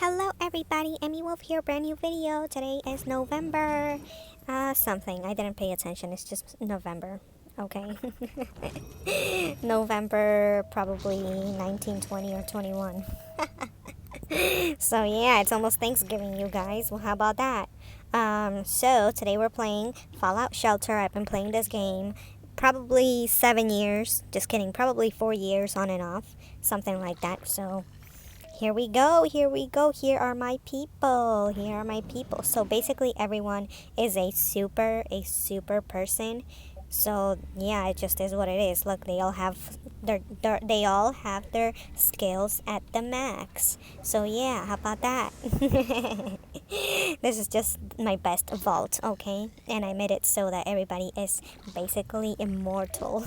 Hello everybody, EmyyWolf here, brand new video. Today is November something. I didn't pay attention, it's just November, okay? November probably 19, 20, or 21. So yeah, it's almost Thanksgiving, you guys. Well, how about that? So today we're playing Fallout Shelter. I've been playing this game probably 7 years. Just kidding, probably 4 years on and off, something like that. So here we go, here we go. Here are my people. Here are my people. So basically everyone is a super person. So yeah, it just is what it is. Look, they all have their skills at the max. So yeah, how about that? This is just my best vault, okay? And I made it so that everybody is basically immortal.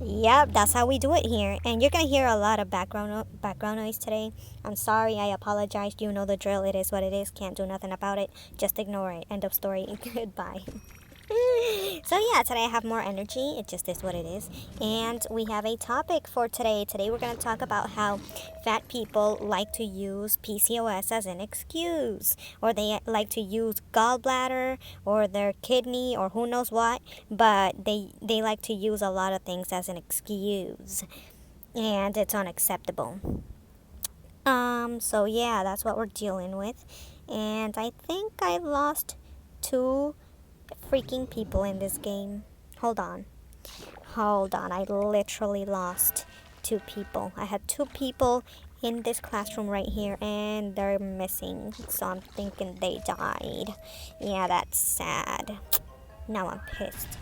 Yep, that's how we do it here. And you're gonna hear a lot of background noise today. I'm sorry, I apologize. You know the drill. It is what it is. Can't do nothing about it. Just ignore it. End of story. Goodbye. So yeah, today I have more energy. It just is what it is. And we have a topic for today. Today we're going to talk about how fat people like to use PCOS as an excuse, or they like to use gallbladder or their kidney or who knows what, but they like to use a lot of things as an excuse, and it's unacceptable. So yeah, that's what we're dealing with. And I think I lost 2 freaking people in this game. Hold on. I literally lost 2 people. I had 2 people in this classroom right here and they're missing. So I'm thinking they died. Yeah, that's sad. Now I'm pissed.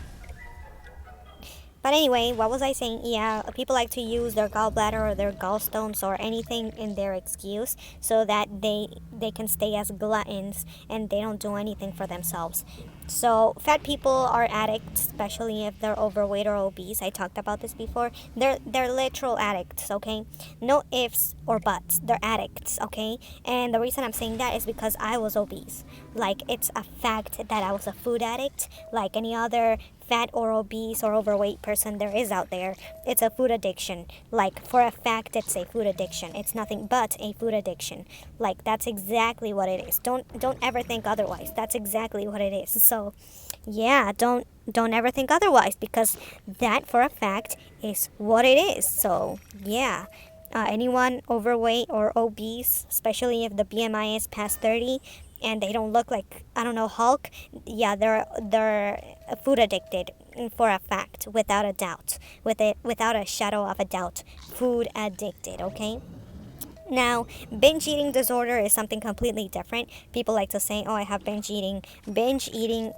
But anyway, what was I saying? Yeah, people like to use their gallbladder or their gallstones or anything in their excuse so that they can stay as gluttons and they don't do anything for themselves. So fat people are addicts, especially if they're overweight or obese. I talked about this before. They're literal addicts, okay? No ifs or buts. They're addicts, okay? And the reason I'm saying that is because I was obese. Like, it's a fact that I was a food addict, like any other fat or obese or overweight person there is out there. It's a food addiction. Like, for a fact, it's a food addiction. It's nothing but a food addiction. Like, that's exactly what it is. Don't ever think otherwise. That's exactly what it is. So yeah, don't ever think otherwise, because that for a fact is what it is. So yeah, anyone overweight or obese, especially if the BMI is past 30 and they don't look like, I don't know, Hulk, yeah, they're food addicted for a fact, without a doubt, without a shadow of a doubt, food addicted, okay? Now, binge eating disorder is something completely different. People like to say, oh, I have binge eating. Binge eating,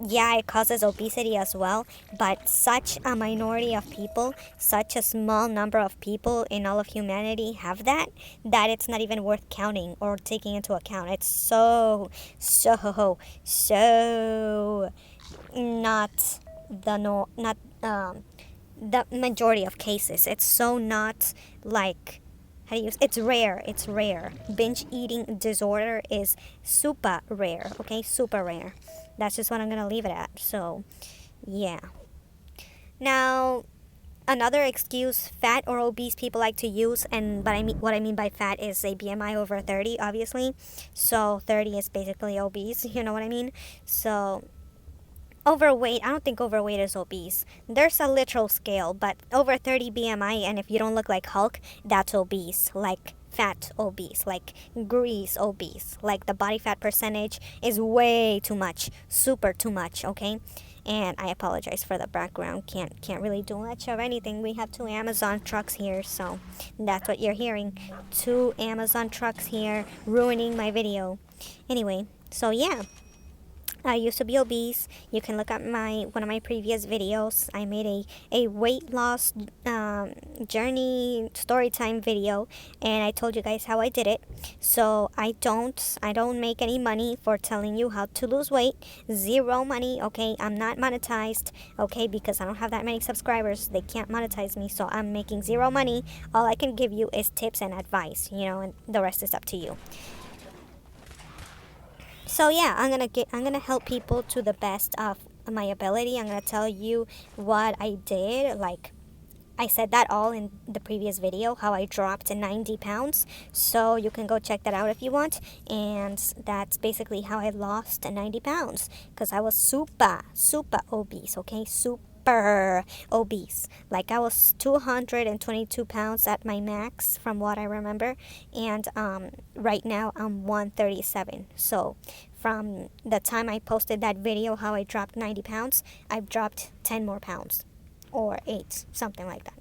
yeah, it causes obesity as well, but such a minority of people, such a small number of people in all of humanity have that it's not even worth counting or taking into account. It's so not the no not the majority of cases. It's so not like, how do you use, it's rare. Binge eating disorder is super rare, okay? Super rare. That's just what I'm gonna leave it at. So yeah. Now, another excuse fat or obese people like to use, but what I mean by fat is a BMI over 30, obviously. So 30 is basically obese, you know what I mean? So overweight, I don't think overweight is obese. There's a literal scale, but over 30 BMI, and if you don't look like Hulk, that's obese. Like fat obese, like grease obese. Like the body fat percentage is way too much, super too much, okay? And I apologize for the background. Can't really do much of anything. We have 2 Amazon trucks here, so that's what you're hearing. 2 Amazon trucks here ruining my video. Anyway, so yeah. I used to be obese. You can look at one of my previous videos. I made a weight loss journey story time video, and I told you guys how I did it. So I don't make any money for telling you how to lose weight. Zero money, okay? I'm not monetized, okay? Because I don't have that many subscribers. They can't monetize me, so I'm making zero money. All I can give you is tips and advice, and the rest is up to you. So yeah, I'm gonna help people to the best of my ability. I'm gonna tell you what I did, like I said that all in the previous video, how I dropped 90 pounds. So you can go check that out if you want. And that's basically how I lost 90 pounds. Because I was super obese, okay? Super obese. Like I was 222 pounds at my max from what I remember. And right now I'm 137. So from the time I posted that video, how I dropped 90 pounds, I've dropped 10 more pounds or 8, something like that.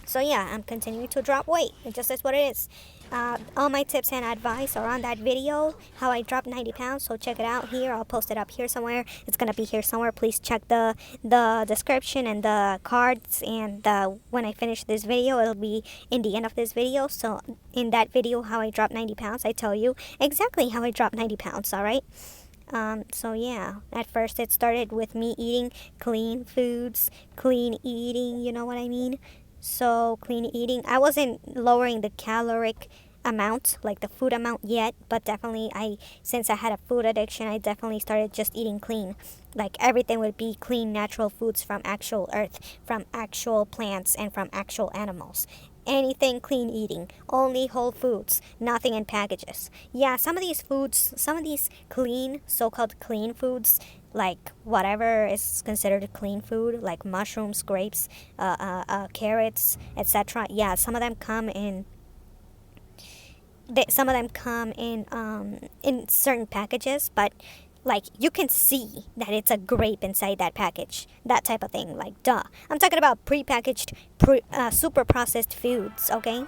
So yeah, I'm continuing to drop weight. It just is what it is. All my tips and advice are on that video, how I dropped 90 pounds. So check it out here. I'll post it up here somewhere. It's gonna be here somewhere. Please check the description and the cards. And when I finish this video, it'll be in the end of this video. So in that video, how I dropped 90 pounds, I tell you exactly how I dropped 90 pounds. All right. So yeah, at first it started with me eating clean foods, clean eating, you know what I mean? So clean eating, I wasn't lowering the caloric amount, like the food amount yet, but definitely since I had a food addiction, I definitely started just eating clean. Like everything would be clean, natural foods from actual earth, from actual plants, and from actual animals. Anything clean eating, only whole foods, nothing in packages. Yeah, some of these foods, some of these clean, so-called clean foods, like whatever is considered a clean food, like mushrooms, grapes, carrots, etc. Yeah, some of them come in. Some of them come in certain packages, but like you can see that it's a grape inside that package, that type of thing. Like duh, I'm talking about prepackaged, super processed foods. Okay,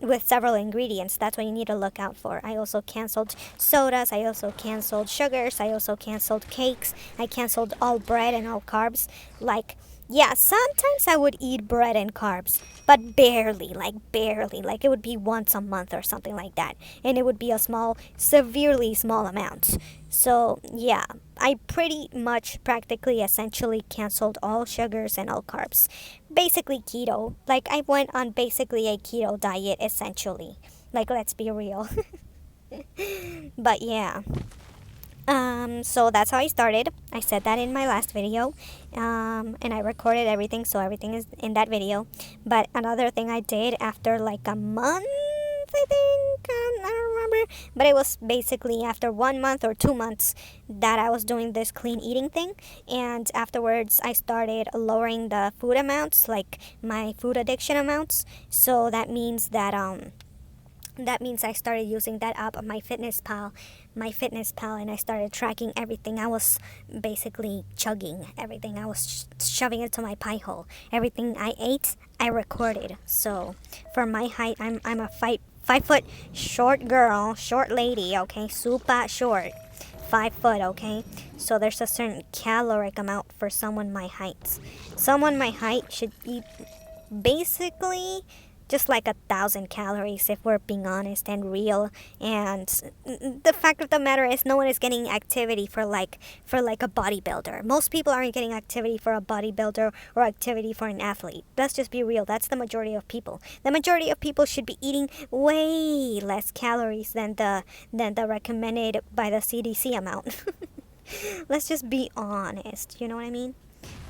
with several ingredients. That's what you need to look out for. I also canceled sodas. I also canceled sugars. I also canceled cakes. I canceled all bread and all carbs. Like, yeah, sometimes I would eat bread and carbs, but barely, like barely. Like it would be once a month or something like that. And it would be a small, severely small amount. So, yeah, I pretty much practically essentially canceled all sugars and all carbs. Basically keto. Like I went on basically a keto diet essentially. Like let's be real. But yeah. So that's how I started. I said that in my last video. And I recorded everything, so everything is in that video. But another thing I did after like a month, I think, I don't remember, but it was basically after 1 month or 2 months that I was doing this clean eating thing. And afterwards, I started lowering the food amounts, like my food addiction amounts. So that means I started using that app, my fitness pal, and I started tracking everything. I was basically chugging everything. I was shoving it to my pie hole. Everything I ate, I recorded. So for my height, I'm a 5 foot short girl, short lady. Okay, super short. 5 foot, okay? So there's a certain caloric amount for someone my height. Someone my height should eat basically just like 1,000 calories if we're being honest and real. And the fact of the matter is no one is getting activity for like a bodybuilder. Most people aren't getting activity for a bodybuilder or activity for an athlete. Let's just be real. That's the majority of people. The majority of people should be eating way less calories than the recommended by the CDC amount. Let's just be honest, you know what I mean?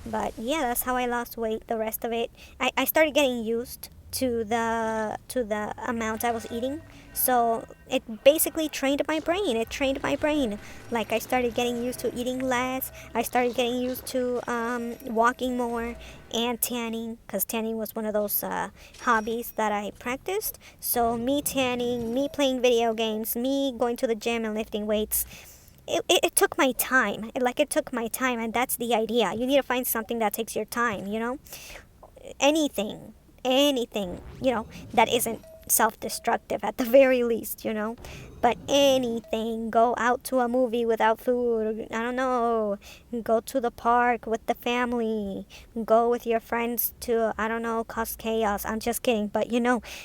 But yeah, that's how I lost weight. The rest of it, I started getting used to the amount I was eating. So it basically trained my brain. It trained my brain. Like I started getting used to eating less. I started getting used to walking more and tanning, because tanning was one of those hobbies that I practiced. So me tanning, me playing video games, me going to the gym and lifting weights. It took my time. It took my time, and that's the idea. You need to find something that takes your time, you know? Anything, that isn't self-destructive at the very least, But anything, go out to a movie without food, I don't know, go to the park with the family, go with your friends to, I don't know, cause chaos. I'm just kidding, but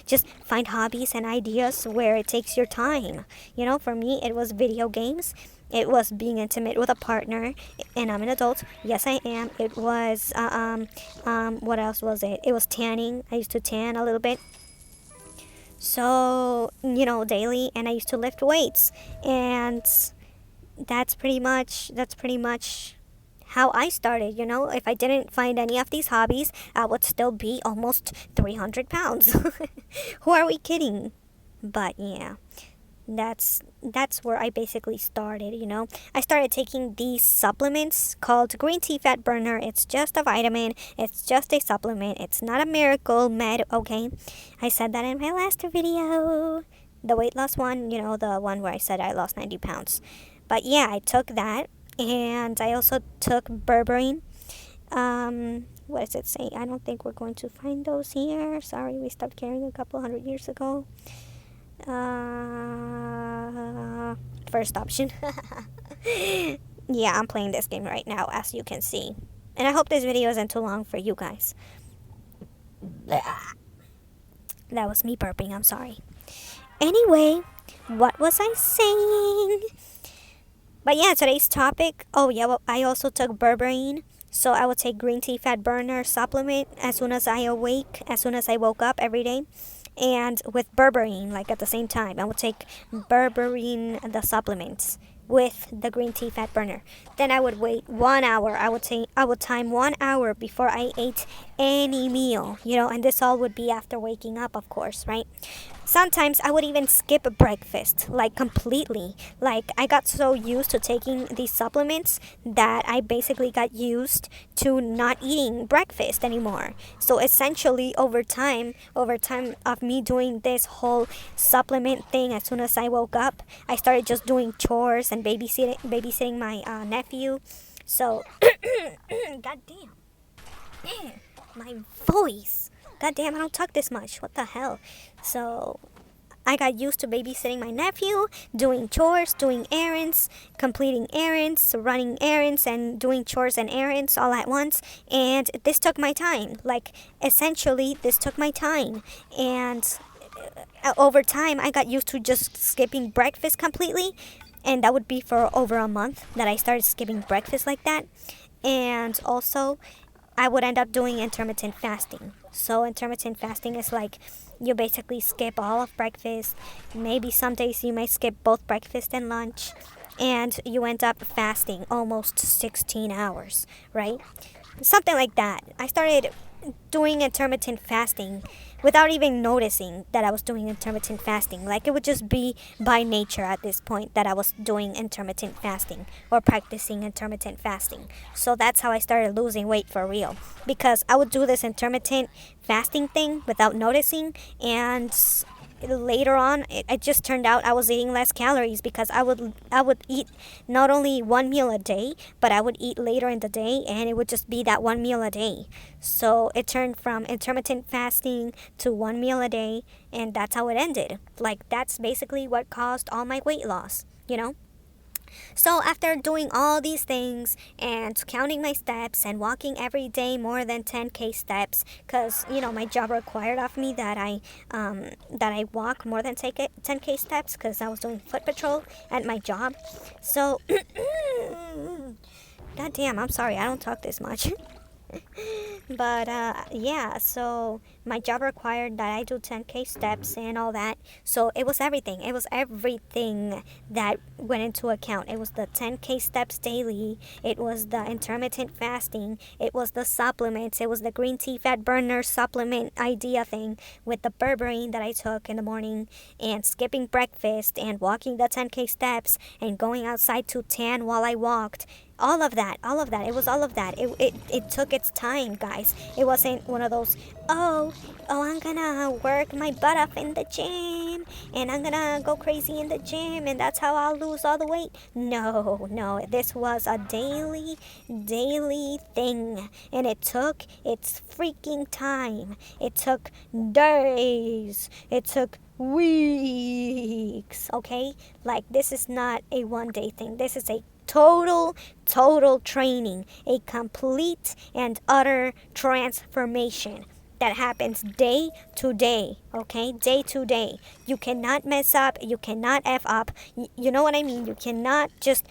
just find hobbies and ideas where it takes your time. For me, it was video games. It was being intimate with a partner, and I'm an adult. Yes, I am. It was, what else was it? It was tanning. I used to tan a little bit. So, daily, and I used to lift weights. And that's pretty much how I started. If I didn't find any of these hobbies, I would still be almost 300 pounds. Who are we kidding? But yeah, that's where I basically started. I started taking these supplements called green tea fat burner. It's just a vitamin, it's just a supplement, it's not a miracle med, okay? I said that in my last video, the weight loss one, the one where I said I lost 90 pounds. But yeah, I took that, and I also took berberine. What does it say? I don't think we're going to find those here. Sorry, we stopped carrying a couple hundred years ago. First option. Yeah, I'm playing this game right now, as you can see. And I hope this video isn't too long for you guys. That was me burping, I'm sorry. Anyway, what was I saying? But yeah, today's topic. Oh yeah, well, I also took berberine. So I would take green tea fat burner supplement as soon as I woke up every day. And with berberine, like at the same time, I would take berberine, the supplements, with the green tea fat burner. Then I would wait 1 hour. I would time 1 hour before I ate any meal, and this all would be after waking up, of course, right? Sometimes I would even skip breakfast, like completely. Like I got so used to taking these supplements that I basically got used to not eating breakfast anymore. So essentially over time of me doing this whole supplement thing, as soon as I woke up, I started just doing chores and babysitting my nephew. So, goddamn, my voice. Goddamn, I don't talk this much. What the hell? So, I got used to babysitting my nephew, doing chores, doing errands, completing errands, running errands, and doing chores and errands all at once. And this took my time. Like, essentially, this took my time. And over time, I got used to just skipping breakfast completely. And that would be for over a month that I started skipping breakfast like that. And also, I would end up doing intermittent fasting. So intermittent fasting is like you basically skip all of breakfast. Maybe some days you might skip both breakfast and lunch, and you end up fasting almost 16 hours, right? Something like that. I started doing intermittent fasting without even noticing that I was doing intermittent fasting. Like it would just be by nature at this point that I was doing intermittent fasting or practicing intermittent fasting. So that's how I started losing weight for real, because I would do this intermittent fasting thing without noticing, and later on it just turned out I was eating less calories, because I would eat not only one meal a day, but I would eat later in the day, and it would just be that one meal a day. So it turned from intermittent fasting to one meal a day, and that's how it ended. Like that's basically what caused all my weight loss. So after doing all these things and counting my steps and walking every day more than 10K steps, because my job required of me that I walk more than 10K steps, because I was doing foot patrol at my job. So goddamn, I'm sorry, I don't talk this much. But yeah, so my job required that I do 10K steps and all that. So it was everything. It was everything that went into account. It was the 10K steps daily. It was the intermittent fasting. It was the supplements. It was the green tea fat burner supplement idea thing with the berberine that I took in the morning, and skipping breakfast and walking the 10K steps and going outside to tan while I walked. All of that. It was all of that. It took its time, guys. It wasn't one of those, oh, I'm gonna work my butt off in the gym, and I'm gonna go crazy in the gym, and that's how I'll lose all the weight. No. This was a daily thing, and it took its freaking time. It took days. It took weeks, okay? Like, this is not a one-day thing. This is a total training, a complete and utter transformation that happens day to day, okay? Day to day. You cannot mess up, you cannot F up, you know what I mean? You cannot just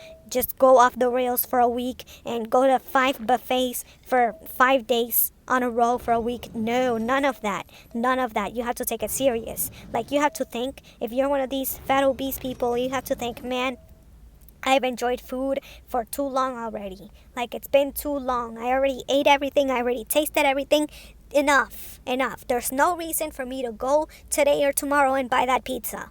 go off the rails for a week and go to 5 buffets for 5 days on a row for a week. No, none of that. You have to take it serious. Like, you have to think, if you're one of these fat obese people, you have to think, man, I've enjoyed food for too long already. Like, it's been too long. I already ate everything. I already tasted everything. Enough. Enough. There's no reason for me to go today or tomorrow and buy that pizza.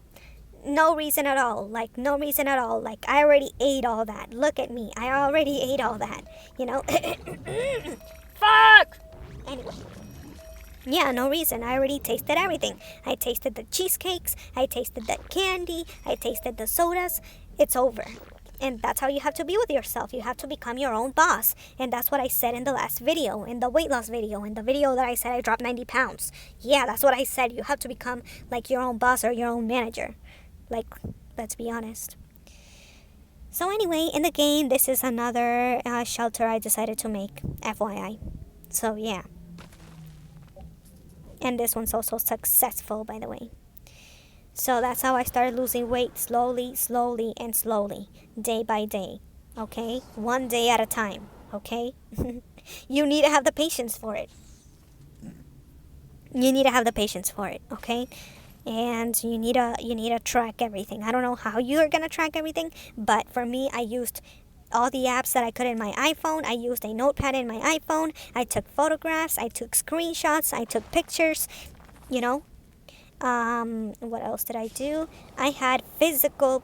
No reason at all. Like, no reason at all. Like, I already ate all that. Look at me. I already ate all that. You know? Fuck! Anyway. Yeah, no reason. I already tasted everything. I tasted the cheesecakes. I tasted the candy. I tasted the sodas. It's over. And that's how you have to be with yourself. You have to become your own boss. And that's what I said in the last video, in the weight loss video, in the video that I said I dropped 90 pounds. Yeah, that's what I said. You have to become like your own boss or your own manager. Like, let's be honest. So anyway, in the game, this is another shelter I decided to make, FYI. So yeah. And this one's also successful, by the way. So that's how I started losing weight, slowly, slowly, and slowly, day by day, okay? One day at a time, okay? You need to have the patience for it. You need to have the patience for it, okay? And you need to track everything. I don't know how you're gonna track everything, but for me, I used all the apps that I could in my iPhone. I used a notepad in my iPhone. I took photographs. I took screenshots. I took pictures. You know. What else did I do? I had physical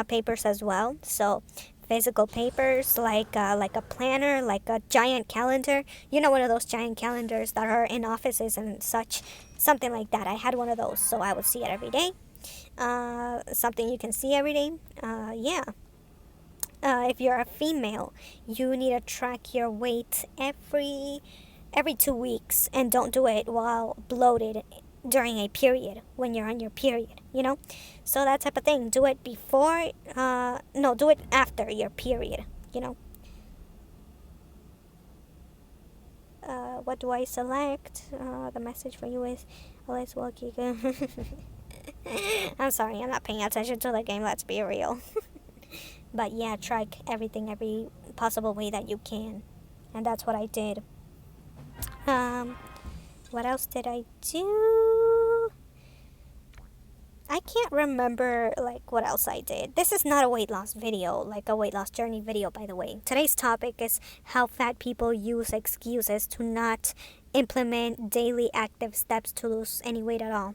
papers as well. So physical papers like a planner, like a giant calendar. You know, one of those giant calendars that are in offices and such. Something like that. I had one of those, so I would see it every day. Something you can see every day. Yeah. If you're a female, you need to track your weight every 2 weeks, and don't do it while bloated during a period, when you're on your period, you know? So that type of thing. Do it before, no, do it after your period, you know? What do I select? The message for you is, let's walk you. I'm sorry, I'm not paying attention to the game, let's be real. But yeah, track everything, every possible way that you can. And that's what I did. What else did I do? I can't remember, like, what else I did. This is not a weight loss video, like a weight loss journey video, by the way. Today's topic is how fat people use excuses to not implement daily active steps to lose any weight at all,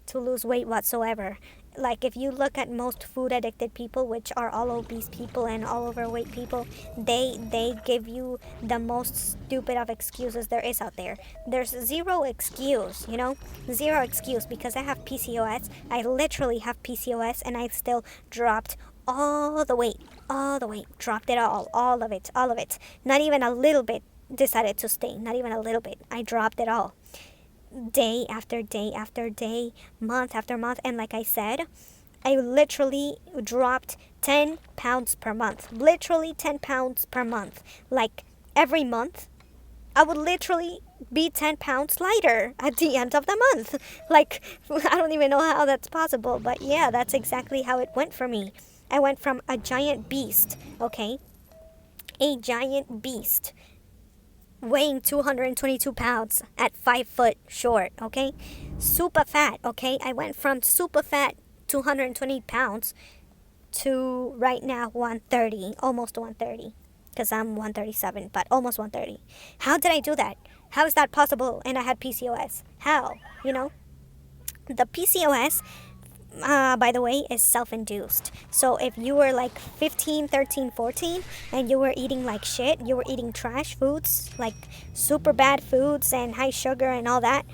to lose weight whatsoever. Like, if you look at most food addicted people, which are all obese people and all overweight people, they give you the most stupid of excuses there is out there. There's zero excuse, you know? Zero excuse, because I have PCOS. I literally have PCOS, and I've still dropped all the weight. Dropped it all of it. Not even a little bit decided to stay. Not even a little bit. I dropped it all. Day after day after day, month after month. And like I said, I literally dropped 10 pounds per month. Literally 10 pounds per month. Like, every month, I would literally be 10 pounds lighter at the end of the month. Like, I don't even know how that's possible, but yeah, that's exactly how it went for me. I went from a giant beast, okay? A giant beast, weighing 222 pounds at 5 foot short, okay? Super fat, okay? I went from super fat, 220 pounds, to right now 130, almost 130, because I'm 137, but almost 130. How did I do that? How is that possible? And I had PCOS. How? You know? The PCOS, by the way, is self-induced. So if you were like 15, 13, 14, and you were eating like shit, you were eating trash foods, like super bad foods and high sugar and all that,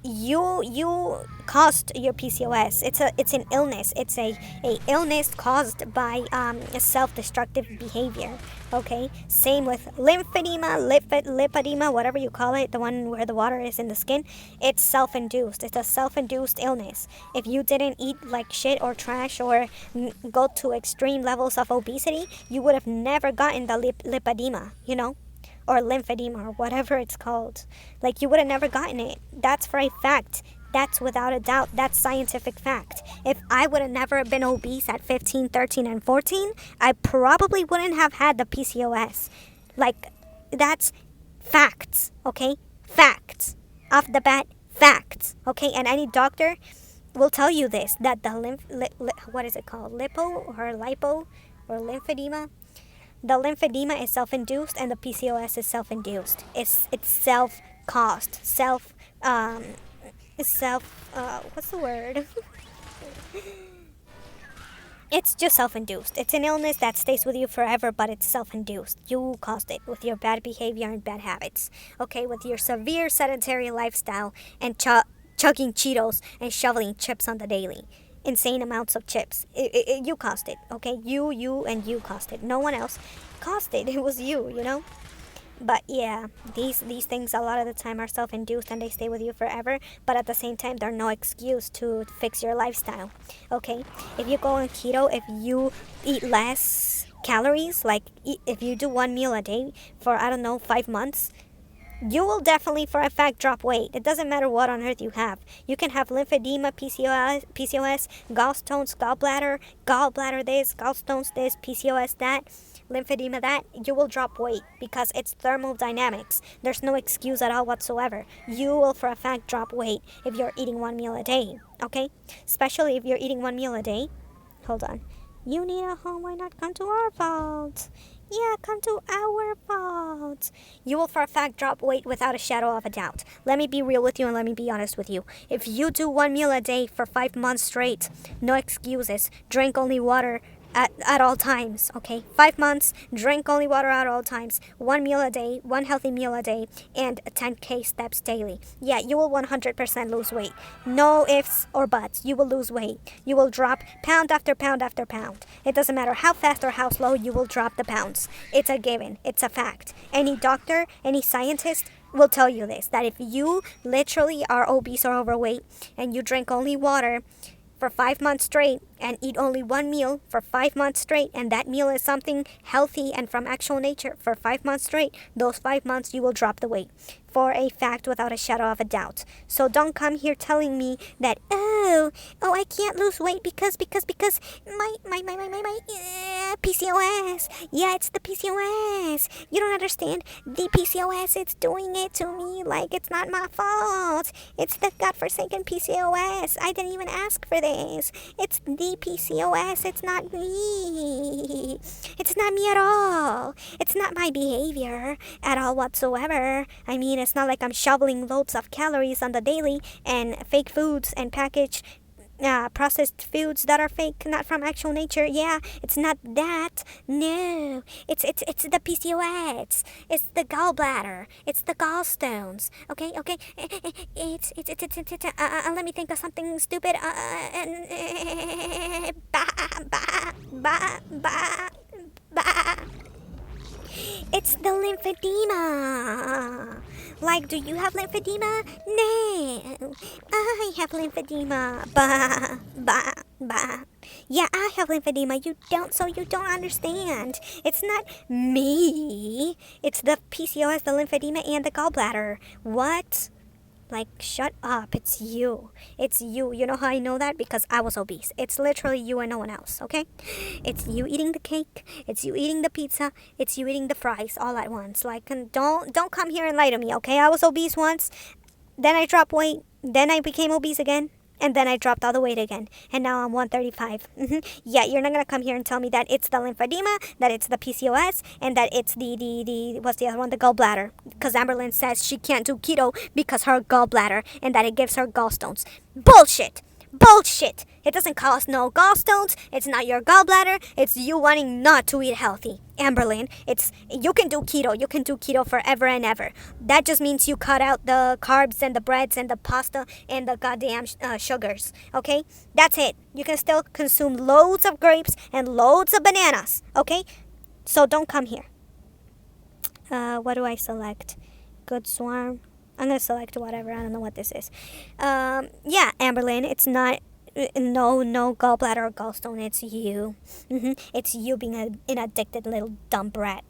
you caused your PCOS. It's an illness. It's a illness caused by self-destructive behavior. Okay, same with lymphedema, lipedema, whatever you call it, the one where the water is in the skin. It's self-induced. It's a self-induced illness. If you didn't eat like shit or trash or go to extreme levels of obesity, you would have never gotten the lipedema, you know, or lymphedema, or whatever it's called. Like, you would have never gotten it. That's for a fact. That's without a doubt. That's scientific fact. If I would have never been obese at 15, 13, and 14, I probably wouldn't have had the PCOS. Like, that's facts, okay? Facts. Off the bat, facts, okay? And any doctor will tell you this, that the what is it called? Lipo or lipo? or lymphedema. The lymphedema is self-induced, and the PCOS is self-induced. It's self-caused, what's the word? It's just self-induced. It's an illness that stays with you forever, but it's self-induced. You caused it with your bad behavior and bad habits. Okay, with your severe sedentary lifestyle and chugging Cheetos and shoveling chips on the daily. Insane amounts of chips. You caused it, okay? You caused it. No one else caused it. It was you. But yeah, these things a lot of the time are self-induced and they stay with you forever. But at the same time, they're no excuse to fix your lifestyle. Okay, if you go on keto, if you eat less calories, like if you do one meal a day for 5 months, you will definitely for a fact drop weight. It doesn't matter what on earth you have. You can have lymphedema, PCOS, gallstones, gallbladder this, gallstones this, PCOS that, lymphedema that. You will drop weight because it's thermodynamics. There's no excuse at all whatsoever. You will for a fact drop weight if you're eating one meal a day. Okay? Especially if you're eating one meal a day. Hold on. You need a home, why not come to our vault? Yeah, come to our vault. You will for a fact drop weight without a shadow of a doubt. Let me be real with you and let me be honest with you. If you do one meal a day for 5 months straight, no excuses, drink only water at all times, okay? 5 months, drink only water at all times, one meal a day, one healthy meal a day, and 10K steps daily. Yeah, you will 100% lose weight. No ifs or buts. You will lose weight. You will drop pound after pound after pound. It doesn't matter how fast or how slow, you will drop the pounds. It's a given. It's a fact. Any doctor, any scientist will tell you this, that if you literally are obese or overweight and you drink only water for 5 months straight and eat only one meal for 5 months straight, and that meal is something healthy and from actual nature for 5 months straight, those 5 months you will drop the weight for a fact without a shadow of a doubt. So don't come here telling me that I can't lose weight because my PCOS. Yeah, it's the PCOS. You don't understand. The PCOS, it's doing it to me like it's not my fault. It's the godforsaken PCOS. I didn't even ask for this. It's the PCOS. It's not me. It's not me at all. It's not my behavior at all whatsoever. I mean, it's not like I'm shoveling loads of calories on the daily and fake foods and packaged processed foods that are fake, not from actual nature. Yeah, it's not that. No, it's the PCOS. It's the gallbladder. It's the gallstones. Okay. It's let me think of something stupid. It's the lymphedema. Like, do you have lymphedema? No, I have lymphedema. Yeah, I have lymphedema. You don't, so you don't understand. It's not me. It's the PCOS, the lymphedema, and the gallbladder. What? Like, shut up. It's you. It's you. You know how I know that? Because I was obese. It's literally you and no one else, okay? It's you eating the cake. It's you eating the pizza. It's you eating the fries all at once. Like, and don't come here and lie to me, okay? I was obese once. Then I dropped weight. Then I became obese again. And then I dropped all the weight again. And now I'm 135. Yeah, you're not going to come here and tell me that it's the lymphedema, that it's the PCOS, and that it's the what's the other one? The gallbladder. Because Amberlynn says she can't do keto because her gallbladder, and that it gives her gallstones. Bullshit! Bullshit! It doesn't cause no gallstones. It's not your gallbladder. It's you wanting not to eat healthy. Amberlynn, you can do keto. You can do keto forever and ever. That just means you cut out the carbs and the breads and the pasta and the goddamn sugars. Okay? That's it. You can still consume loads of grapes and loads of bananas. Okay? So don't come here. What do I select? Good swarm. I'm going to select whatever. I don't know what this is. Yeah, Amberlynn, it's not no gallbladder or gallstone. It's you. It's you being an addicted little dumb brat.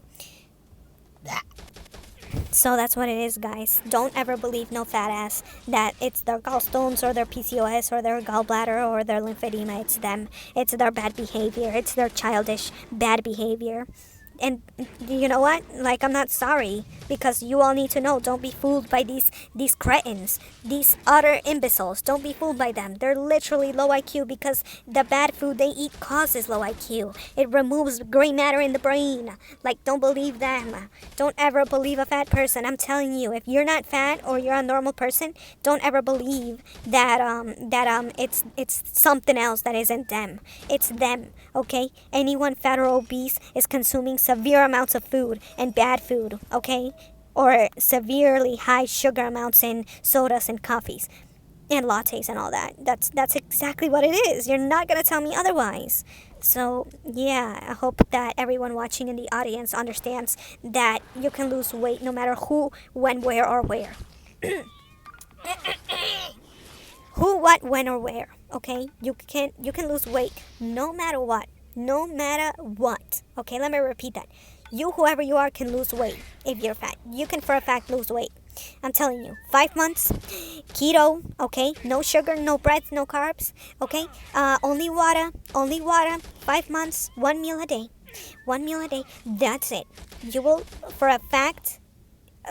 So that's what it is, guys. Don't ever believe no fat ass that it's their gallstones or their PCOS or their gallbladder or their lymphedema. It's them. It's their bad behavior. It's their childish bad behavior. And you know what? Like, I'm not sorry, because you all need to know, don't be fooled by these cretins, these utter imbeciles. Don't be fooled by them. They're literally low IQ because the bad food they eat causes low IQ. It removes gray matter in the brain. Like, don't believe them. Don't ever believe a fat person. I'm telling you, if you're not fat or you're a normal person, don't ever believe that it's something else that isn't them. It's them, okay? Anyone fat or obese is consuming severe amounts of food and bad food, okay? Or severely high sugar amounts in sodas and coffees and lattes and all that. That's exactly what it is. You're not gonna tell me otherwise. So yeah, I hope that everyone watching in the audience understands that you can lose weight no matter who, when, where, or where. Who, what, when, or where. Okay, you can lose weight no matter what. No matter what. Okay, let me repeat that. You, whoever you are, can lose weight if you're fat. You can for a fact lose weight. I'm telling you, 5 months, keto, okay, no sugar, no breads, no carbs, okay, only water, 5 months, 1 meal a day, that's it. You will, for a fact,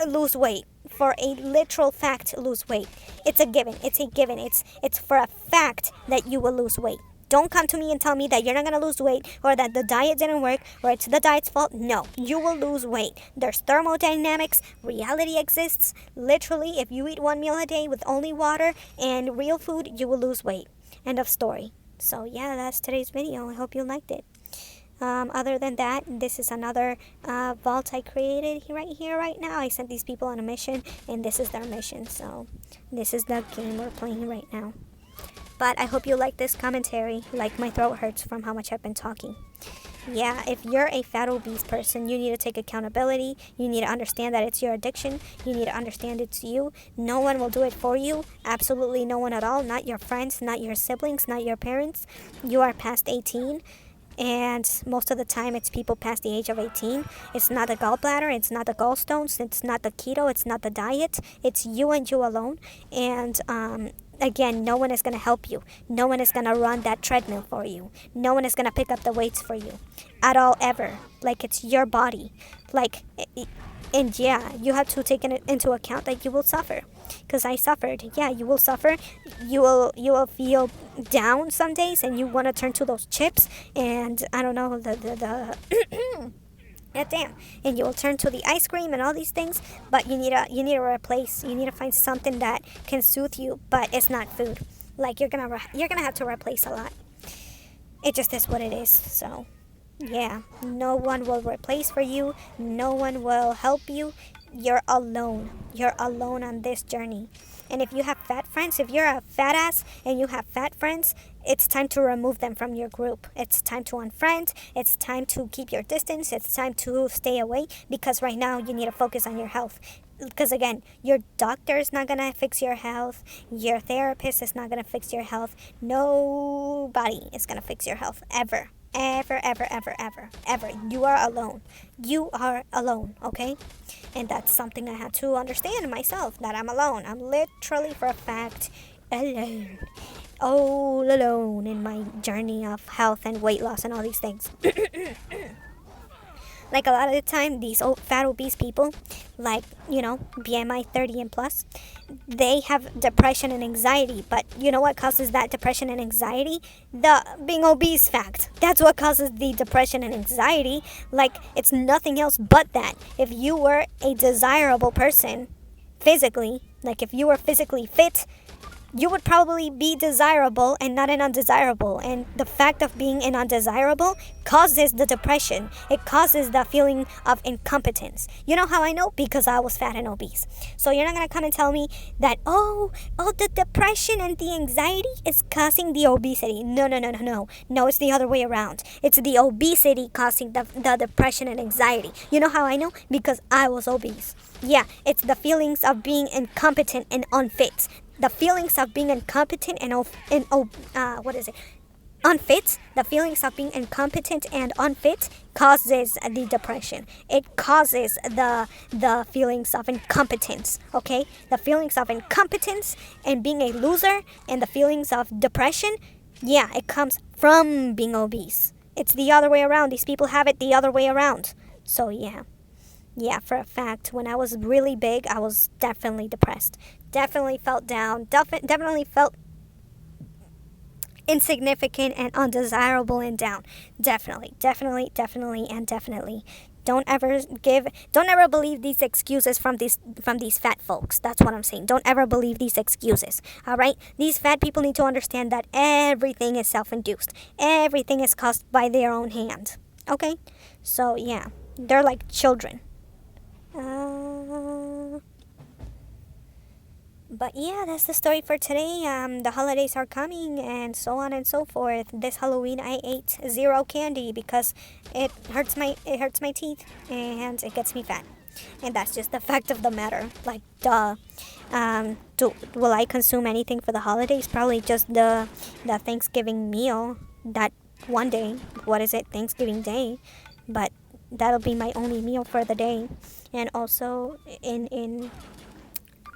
lose weight. For a literal fact, lose weight. It's a given. It's for a fact that you will lose weight. Don't come to me and tell me that you're not going to lose weight, or that the diet didn't work, or it's the diet's fault. No, you will lose weight. There's thermodynamics. Reality exists. Literally, if you eat 1 meal a day with only water and real food, you will lose weight. End of story. So yeah, that's today's video. I hope you liked it. Other than that, this is another vault I created right now. I sent these people on a mission, and this is their mission. So this is the game we're playing right now. But I hope you like this commentary. Like, my throat hurts from how much I've been talking. Yeah, if you're a fat obese person, you need to take accountability. You need to understand that it's your addiction. You need to understand it's you. No one will do it for you. Absolutely no one at all. Not your friends, not your siblings, not your parents. You are past 18. And most of the time it's people past the age of 18. It's not the gallbladder, it's not the gallstones, it's not the keto, it's not the diet. It's you and you alone. And again, no one is going to help you. No one is going to run that treadmill for you. No one is going to pick up the weights for you at all, ever. Like, it's your body. Like, and yeah, you have to take into account that you will suffer. Because I suffered. Yeah, you will suffer. You will feel down some days, and you want to turn to those chips and I don't know, the yeah, damn. And you will turn to the ice cream and all these things, but you need to replace. You need to find something that can soothe you, but it's not food. Like, you're gonna have to replace a lot. It just is what it is. So yeah, no one will replace for you. No one will help you. You're alone. You're alone on this journey. And if you have fat friends, if you're a fat ass and you have fat friends, it's time to remove them from your group. It's time to unfriend. It's time to keep your distance. It's time to stay away, because right now you need to focus on your health. Because again, your doctor is not going to fix your health. Your therapist is not going to fix your health. Nobody is going to fix your health, ever. Ever. You are alone. You are alone, okay? And that's something I had to understand myself, that I'm alone. I'm literally, for a fact, alone. All alone in my journey of health and weight loss and all these things. Like, a lot of the time, these old fat obese people, like, you know, BMI 30 and plus, they have depression and anxiety. But you know what causes that depression and anxiety? The being obese fact. That's what causes the depression and anxiety. Like, it's nothing else but that. If you were a desirable person physically, like if you were physically fit, you would probably be desirable and not an undesirable. And the fact of being an undesirable causes the depression. It causes the feeling of incompetence. You know how I know? Because I was fat and obese. So you're not going to come and tell me that, oh, the depression and the anxiety is causing the obesity. No. No, it's the other way around. It's the obesity causing the depression and anxiety. You know how I know? Because I was obese. Yeah, it's the feelings of being incompetent and unfit. The feelings of being incompetent and unfit. The feelings of being incompetent and unfit causes the depression. It causes the feelings of incompetence. Okay, the feelings of incompetence and being a loser, and the feelings of depression. Yeah, it comes from being obese. It's the other way around. These people have it the other way around. So yeah, for a fact, when I was really big, I was definitely depressed. Definitely felt down. Definitely felt insignificant and undesirable and down. Definitely, and definitely. Don't ever believe these excuses from these fat folks. That's what I'm saying. Don't ever believe these excuses. All right? These fat people need to understand that everything is self-induced. Everything is caused by their own hand. Okay? So, yeah. They're like children. But yeah, that's the story for today. The holidays are coming and so on and so forth. This Halloween I ate zero candy because it hurts my teeth and it gets me fat. And that's just the fact of the matter. Like duh. Will I consume anything for the holidays? Probably just the Thanksgiving meal that one day. What is it? Thanksgiving Day. But that'll be my only meal for the day. And also in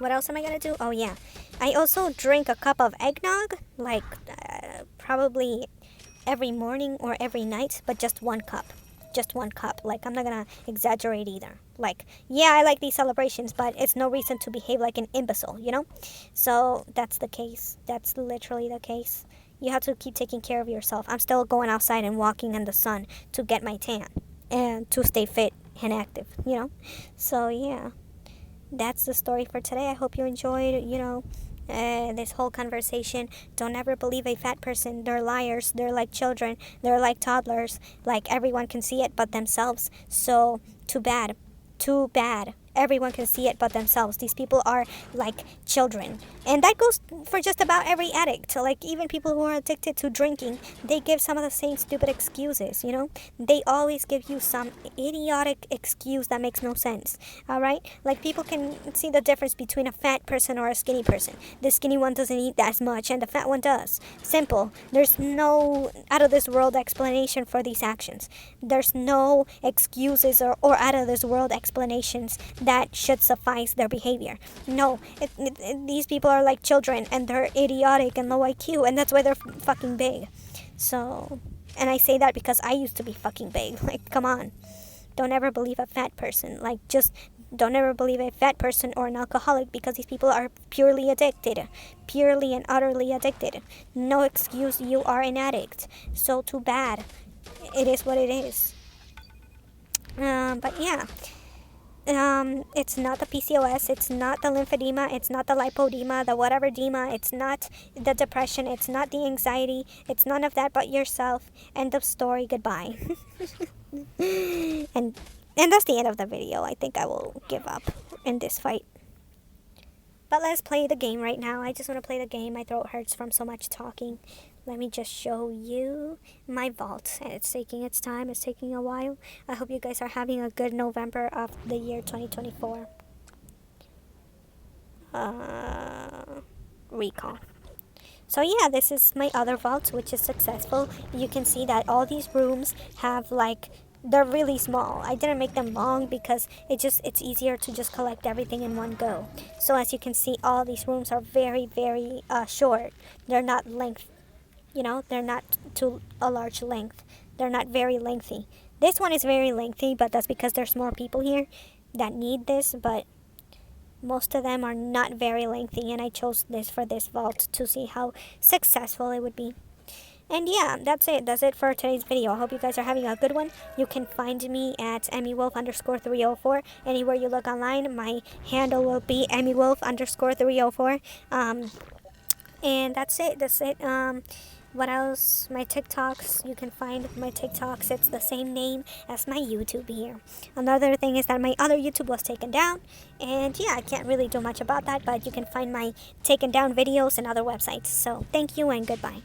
what else am I gonna do? Oh yeah, I also drink a cup of eggnog, like probably every morning or every night, but just one cup. Just one cup. Like, I'm not gonna exaggerate either. Like, yeah, I like these celebrations, but it's no reason to behave like an imbecile, you know? So, that's the case. That's literally the case. You have to keep taking care of yourself. I'm still going outside and walking in the sun to get my tan and to stay fit and active, you know? So, yeah, that's the story for today. I hope you enjoyed, this whole conversation. Don't ever believe a fat person. They're liars. They're like children. They're like toddlers. Like, everyone can see it but themselves. So, too bad. Too bad. Everyone can see it but themselves. These people are like children. And that goes for just about every addict. Like, even people who are addicted to drinking, they give some of the same stupid excuses, you know? They always give you some idiotic excuse that makes no sense. Alright? Like, people can see the difference between a fat person or a skinny person. The skinny one doesn't eat as much and the fat one does. Simple. There's no out of this world explanation for these actions. There's no excuses or out of this world explanations that should suffice their behavior. No, these people are like children and they're idiotic and low IQ, and that's why they're fucking big. So, and I say that because I used to be fucking big. Like, come on. Don't ever believe a fat person. Like, just don't ever believe a fat person or an alcoholic, because these people are purely addicted. Purely and utterly addicted. No excuse, you are an addict. So, too bad. It is what it is. But yeah. It's not the PCOS, it's not the lymphedema, it's not the lipodema, the whatever dema, it's not the depression, it's not the anxiety, it's none of that but yourself. End of story, goodbye. and that's the end of the video. I think I will give up in this fight. But let's play the game right now. I just want to play the game. My throat hurts from so much talking. Let me just show you my vault. And it's taking its time. It's taking a while. I hope you guys are having a good November of the year 2024. Recall. So yeah, this is my other vault, which is successful. You can see that all these rooms have they're really small. I didn't make them long because it's easier to just collect everything in one go. So as you can see, all these rooms are very, very short. They're not length. They're not to a large length. They're not very lengthy. This one is very lengthy, but that's because there's more people here that need this, but most of them are not very lengthy, and I chose this for this vault to see how successful it would be. And yeah, that's it. That's it for today's video. I hope you guys are having a good one. You can find me at EmyyWolf_304. Anywhere you look online, my handle will be EmyyWolf_304. And that's it. What else? My TikToks. You can find my TikToks. It's the same name as my YouTube here. Another thing is that my other YouTube was taken down. And yeah, I can't really do much about that, but you can find my taken down videos and other websites. So thank you and goodbye.